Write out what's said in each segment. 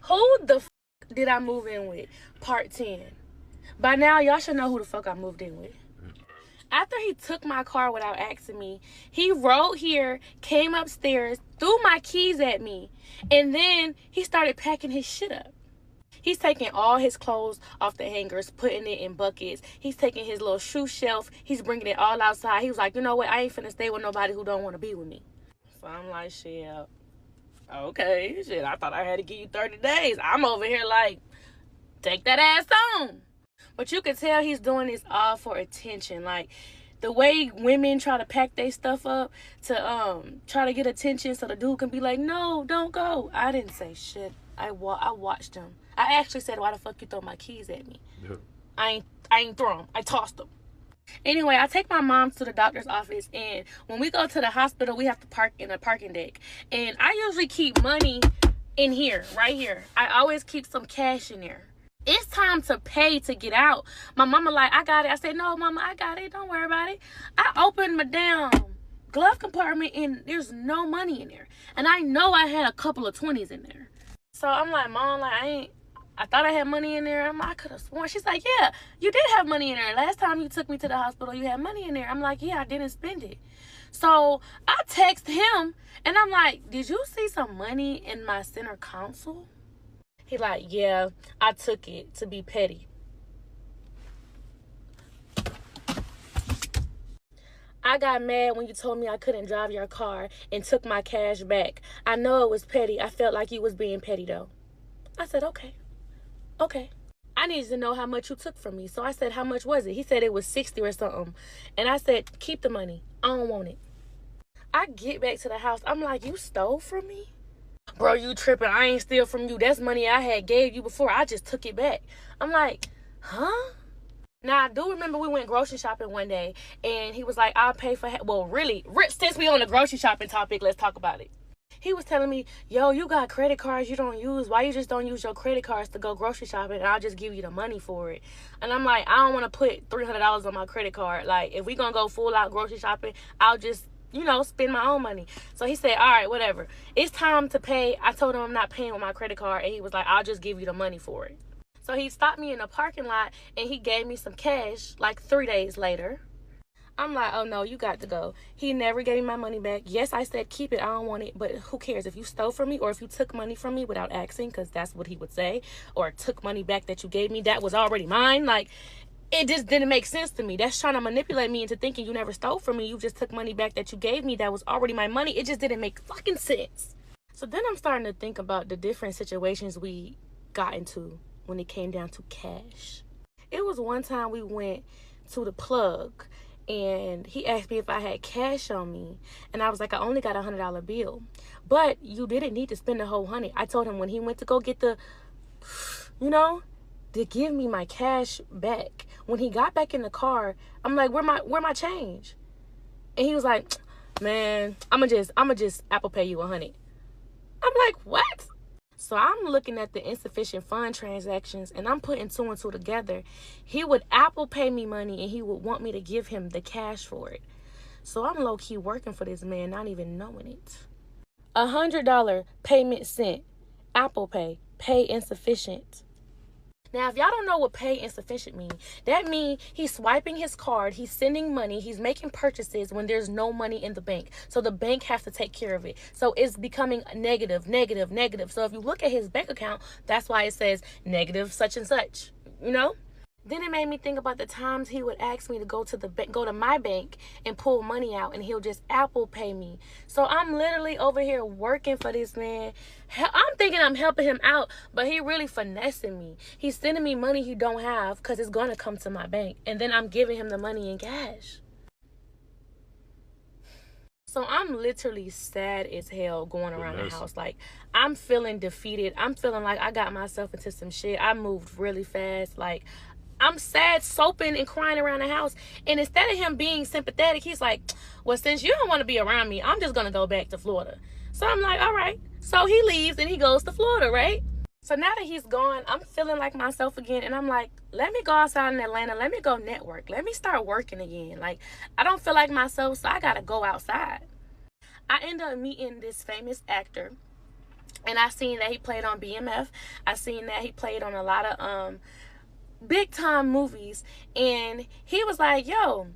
Who the f did I move in with? Part 10. By now, y'all should know who the fuck I moved in with. After he took my car without asking me, he rode here, came upstairs, threw my keys at me, and then he started packing his shit up. He's taking all his clothes off the hangers, putting it in buckets. He's taking his little shoe shelf. He's bringing it all outside. He was like, you know what? I ain't finna stay with nobody who don't want to be with me. So I'm like, shit, okay, shit, I thought I had to give you 30 days. I'm over here like, take that ass on. But you can tell he's doing this all for attention. Like, the way women try to pack their stuff up to try to get attention so the dude can be like, no, don't go. I didn't say shit. I watched him. I actually said, why the fuck you throw my keys at me? Yeah. I ain't throw them. I tossed them. Anyway, I take my mom to the doctor's office, and when we go to the hospital, we have to park in a parking deck. And I usually keep money in here, right here. I always keep some cash in there. It's time to pay to get out. My mama like, I got it. I said, no, mama, I got it. Don't worry about it. I opened my damn glove compartment, and there's no money in there. And I know I had a couple of 20s in there. So I'm like, Mom, like, I thought I had money in there. I could have sworn. She's like, yeah, you did have money in there. Last time you took me to the hospital, you had money in there. I'm like, yeah, I didn't spend it. So I text him, and I'm like, did you see some money in my center console? He like, yeah, I took it to be petty. I got mad when you told me I couldn't drive your car and took my cash back. I know it was petty. I felt like you was being petty, though. I said, okay. I needed to know how much you took from me. So I said, how much was it? He said it was 60 or something. And I said, keep the money. I don't want it. I get back to the house. I'm like, you stole from me? Bro, you tripping. I ain't steal from you. That's money I had gave you before. I just took it back. I'm like, huh? Now, I do remember we went grocery shopping one day, and he was like, I'll pay for... Well, really, since we on the grocery shopping topic, let's talk about it. He was telling me, yo, you got credit cards you don't use. Why you just don't use your credit cards to go grocery shopping, and I'll just give you the money for it? And I'm like, I don't want to put $300 on my credit card. Like, if we going to go full out grocery shopping, I'll just... spend my own money. So he said, all right, whatever. It's time to pay. I told him I'm not paying with my credit card. And he was like, I'll just give you the money for it. So he stopped me in the parking lot, and he gave me some cash like 3 days later. I'm like, oh, no, you got to go. He never gave me my money back. Yes, I said, keep it. I don't want it. But who cares if you stole from me or if you took money from me without asking, because that's what he would say, or took money back that you gave me that was already mine. Like, it just didn't make sense to me. That's trying to manipulate me into thinking you never stole from me. You just took money back that you gave me that was already my money. It just didn't make fucking sense. So then I'm starting to think about the different situations we got into when it came down to cash. It was one time we went to the plug, and he asked me if I had cash on me. And I was like, I only got $100 bill. But you didn't need to spend the whole 100. I told him when he went to go get the, to give me my cash back. When he got back in the car, I'm like, where my change? And he was like, man, I'ma just Apple Pay you 100. I'm like, what? So I'm looking at the insufficient fund transactions, and I'm putting 2 and 2 together. He would Apple Pay me money, and he would want me to give him the cash for it. So I'm low-key working for this man, not even knowing it. $100 payment sent. Apple Pay insufficient. Now, if y'all don't know what pay insufficient means, that means he's swiping his card, he's sending money, he's making purchases when there's no money in the bank. So the bank has to take care of it. So it's becoming negative. So if you look at his bank account, that's why it says negative such and such, Then it made me think about the times he would ask me to go to my bank and pull money out, and he'll just Apple Pay me. So I'm literally over here working for this man. I'm thinking I'm helping him out, but he really finessing me. He's sending me money he don't have because it's going to come to my bank, and then I'm giving him the money in cash. So I'm literally sad as hell going around the house. Like, I'm feeling defeated. I'm feeling like I got myself into some shit. I moved really fast. Like, I'm sad, soaping, and crying around the house. And instead of him being sympathetic, he's like, well, since you don't want to be around me, I'm just going to go back to Florida. So I'm like, all right. So he leaves and he goes to Florida, right? So now that he's gone, I'm feeling like myself again. And I'm like, let me go outside in Atlanta. Let me go network. Let me start working again. Like, I don't feel like myself, so I got to go outside. I end up meeting this famous actor. And I seen that he played on BMF. I seen that he played on a lot of big time movies. And he was like, yo,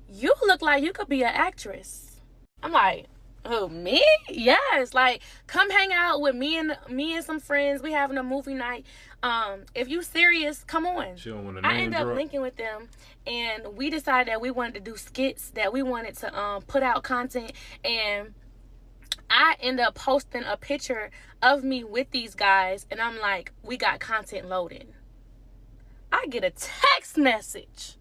you look like you could be an actress. I'm like, oh, me? Yes. Like, come hang out with me and some friends. We having a movie night. If you serious, come on. She don't want to I ended up linking with them, and we decided that we wanted to do skits, that we wanted to put out content. And I end up posting a picture of me with these guys, and I'm like, we got content loaded. I get a text message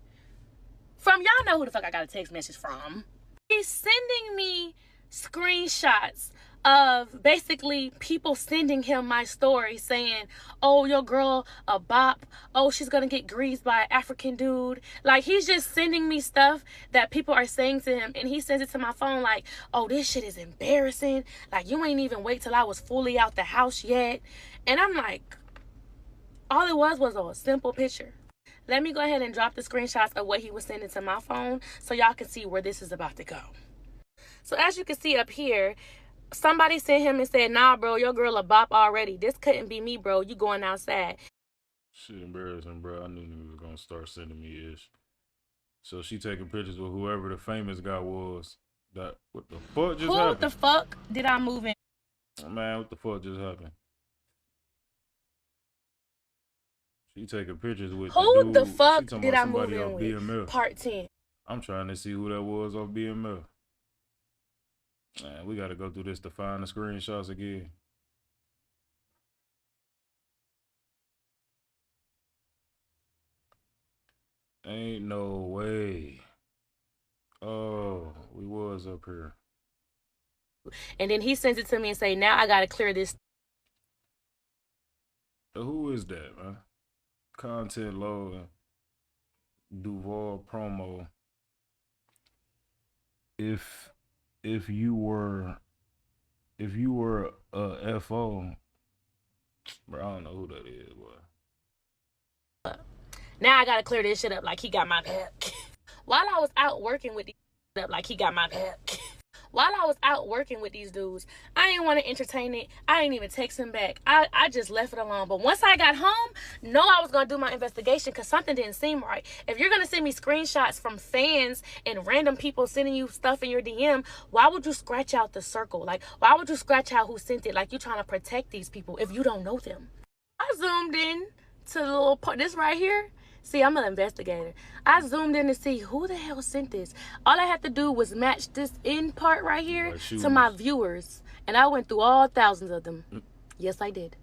from, y'all know who the fuck I got a text message from. He's sending me screenshots of basically people sending him my story saying, oh, your girl a bop, oh, she's gonna get greased by an African dude. Like, he's just sending me stuff that people are saying to him, and he sends it to my phone like, oh, this shit is embarrassing, like, you ain't even wait till I was fully out the house yet. And I'm like, all it was a simple picture. Let me go ahead and drop the screenshots of what he was sending to my phone so y'all can see where this is about to go. So as you can see up here, somebody sent him and said, nah, bro, your girl a bop already. This couldn't be me, bro. You going outside. Shit embarrassing, bro. I knew he was going to start sending me ish. So she taking pictures with whoever the famous guy was. That, what the fuck just happened? Who the fuck did I move in? Man, what the fuck just happened? She taking pictures with who the the fuck did I move in with? BMF. Part 10. I'm trying to see who that was off BMF. Man, we got to go through this to find the screenshots again. Ain't no way. Oh, we was up here. And then he sends it to me and say, now I got to clear this. Who is that, man? Content loading. Duval promo. If you were a FO, bro, I don't know who that is, boy. Now I gotta clear this shit up like he got my back. While I was out working with these While I was out working with these dudes, I didn't want to entertain it. I didn't even text him back. I just left it alone. But once I got home, I was going to do my investigation because something didn't seem right. If you're going to send me screenshots from fans and random people sending you stuff in your DM, why would you scratch out the circle? Like, why would you scratch out who sent it? Like, you're trying to protect these people if you don't know them. I zoomed in to the little part, this right here. See, I'm an investigator. I zoomed in to see who the hell sent this. All I had to do was match this end part right here to my viewers. And I went through all thousands of them. Yes, I did.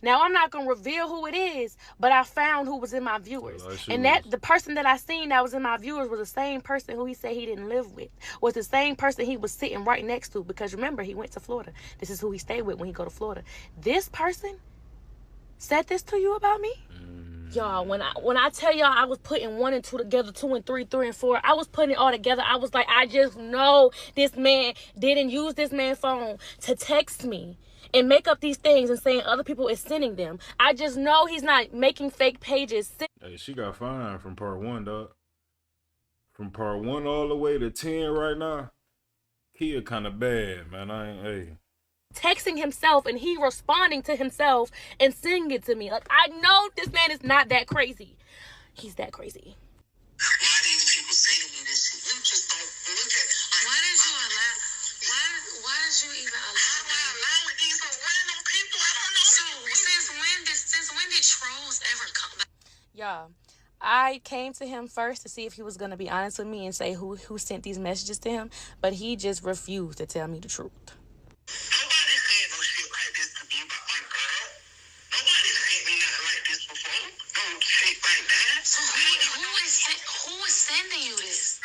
Now, I'm not going to reveal who it is, but I found who was in my viewers. And the person that I seen that was in my viewers was the same person who he said he didn't live with. Was the same person he was sitting right next to. Because remember, he went to Florida. This is who he stayed with when he go to Florida. This person said this to you about me? Y'all, when I tell y'all I was putting 1 and 2 together, 2 and 3, 3 and 4, I was putting it all together. I was like, I just know this man didn't use this man's phone to text me and make up these things and saying other people is sending them. I just know he's not making fake pages. Hey, she got fined from part 1, dog. From part 1 all the way to 10 right now. He kind of bad, man. Texting himself and he responding to himself and sending it to me. Like, I know this man is not that crazy. He's that crazy. Why these people sending me this shit? You just don't look at it. Why did you even allow these random people? I don't know. So since when did trolls ever come back? Y'all, I came to him first to see if he was gonna be honest with me and say who sent these messages to him, but he just refused to tell me the truth. Nobody said no shit like this to me about my girl. Nobody sent me nothing like this before. No shit like that. So who is sending you this?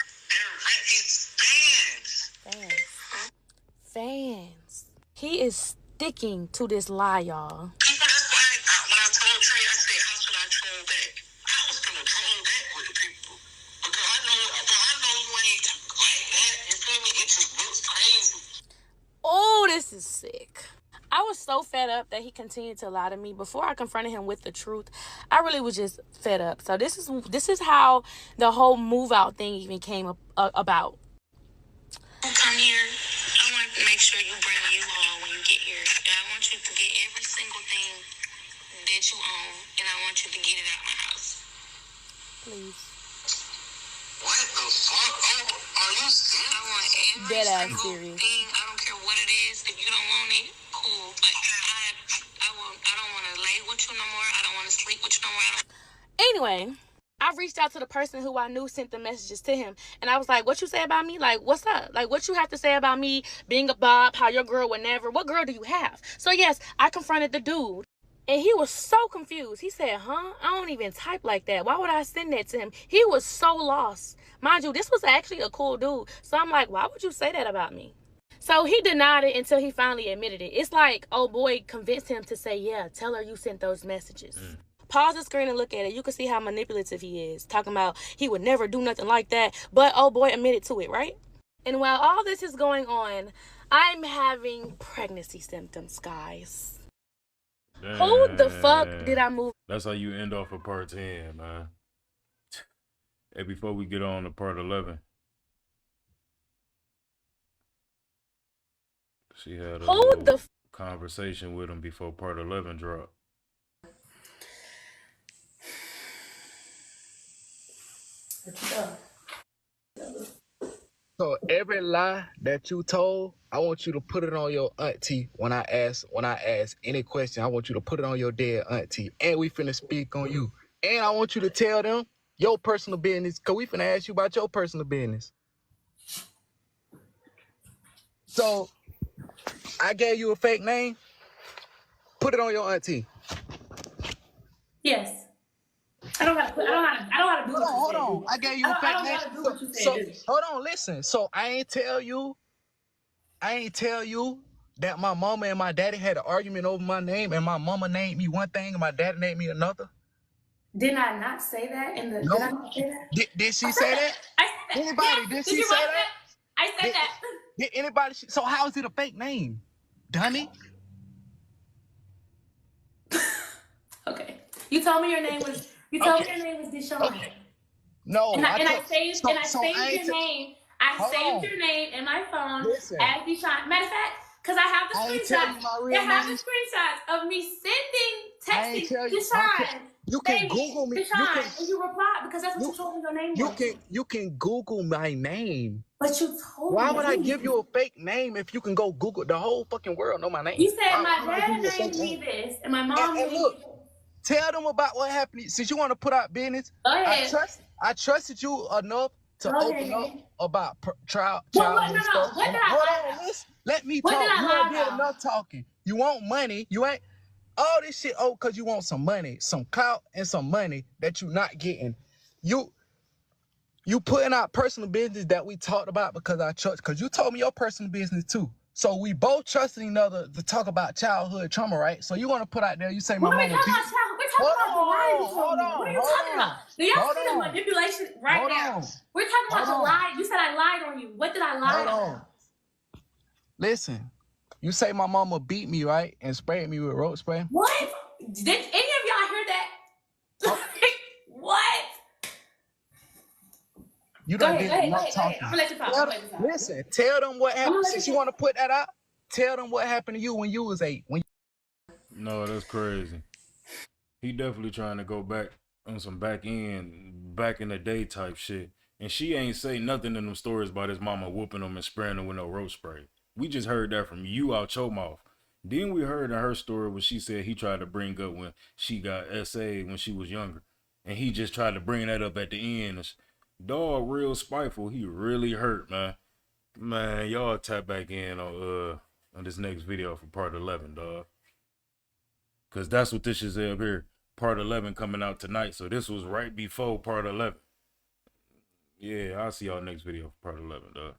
It's fans. Fans. He is sticking to this lie, y'all. People, that's why when I told Trey, I said, how should I troll back? I was gonna troll back with the people. Because I know you ain't like that. You feel me? It just looks crazy. Oh, this is sick. I was so fed up that he continued to lie to me. Before I confronted him with the truth, I really was just fed up. So this is how the whole move out thing even came about. Come here. I want to make sure you bring a U-Haul when you get here. And I want that you own, and I want you to get it out my house. Please. What the fuck? Oh, are you serious? I want every Dead ass single serious. thing. I don't care what it is. If you don't want it, cool. But I don't want to lay with you no more. I don't want to sleep with you no more. Anyway, I reached out to the person who I knew sent the messages to him, and I was like, what you say about me? Like, what's up? Like, what you have to say about me being a Bob, how your girl would never, what girl do you have? So yes, I confronted the dude, and he was so confused. He said, huh? I don't even type like that. Why would I send that to him? He was so lost. Mind you, this was actually a cool dude. So I'm like, why would you say that about me? So he denied it until he finally admitted it. It's like, oh boy convinced him to say, yeah, tell her you sent those messages. Pause the screen and look at it. You can see how manipulative he is. Talking about he would never do nothing like that. But oh boy admitted to it, right? And while all this is going on, I'm having pregnancy symptoms, guys. Damn. Who the fuck did I move? That's how you end off of part 10, man. Hey, before we get on to part 11. She had a little conversation with him before part 11 dropped. So every lie that you told, I want you to put it on your auntie. When I ask any question, I want you to put it on your dead auntie. And we finna speak on you. And I want you to tell them your personal business, cause we finna ask you about your personal business. So I gave you a fake name. Put it on your auntie. Yes. I don't gotta do what you said. Hold on. I gave you a fake name. Gotta do what you said. Hold on, listen. So I ain't tell you that my mama and my daddy had an argument over my name, and my mama named me one thing and my daddy named me another. Didn't I not say that in the? No. Did I not say that? Did she say that? I said that. Anybody? Yes. Did she you say write that? I said that. Did anybody? So how is it a fake name, dummy? Okay. You told me your name was. You told me your name was Deshaun. Okay. No. And I saved your name. I saved on. your name in my phone Listen. as Deshaun. Matter of fact, because I have the I ain't tell you screenshots. my real I have name. the screenshots of me texting you. Deshaun. You can Google me. Deshaun, and you replied because that's what you told me your name was. You can Google my name. But you told me. Why would I give you a fake name if you can go Google? The whole fucking world know my name. You said my dad named me this, and my mom named me this. Tell them about what happened. Since you want to put out business, Go ahead. I trusted you enough to open up about child No. stuff. What did I lie about? Let me What talk. did I You lie already did about? enough talking. You want money. You ain't all this shit. Oh, because you want some money, some clout, and some money that you not getting. You putting out personal business that we talked about because I trust. Because you told me your personal business too. So we both trusted each other to talk about childhood trauma, right? So you want to put out there, you say my mama. We're talking about the lie you told me. What are you talking about? Do y'all see the manipulation right now? We're talking about the lie. You said I lied on you. What did I lie about? Listen, you say my mama beat me, right? And sprayed me with rope spray. What? Did any of y'all hear that? What? You Go done ahead, did not talking. I'm gonna let you talk. Listen, tell them what happened. Since you want to put that out, tell them what happened to you when you was 8. No, that's crazy. He definitely trying to go back on some back in the day type shit. And she ain't say nothing in them stories about his mama whooping him and spraying him with no rope spray. We just heard that from you out your mouth. Then we heard in her story when she said he tried to bring up when she got SA when she was younger. And he just tried to bring that up at the end. Dog real spiteful. He really hurt, man. Man, y'all tap back in on this next video for part 11, dog. Cause that's what this is up here. Part 11 coming out tonight. So this was right before part 11. Yeah, I'll see y'all next video for part 11, dog.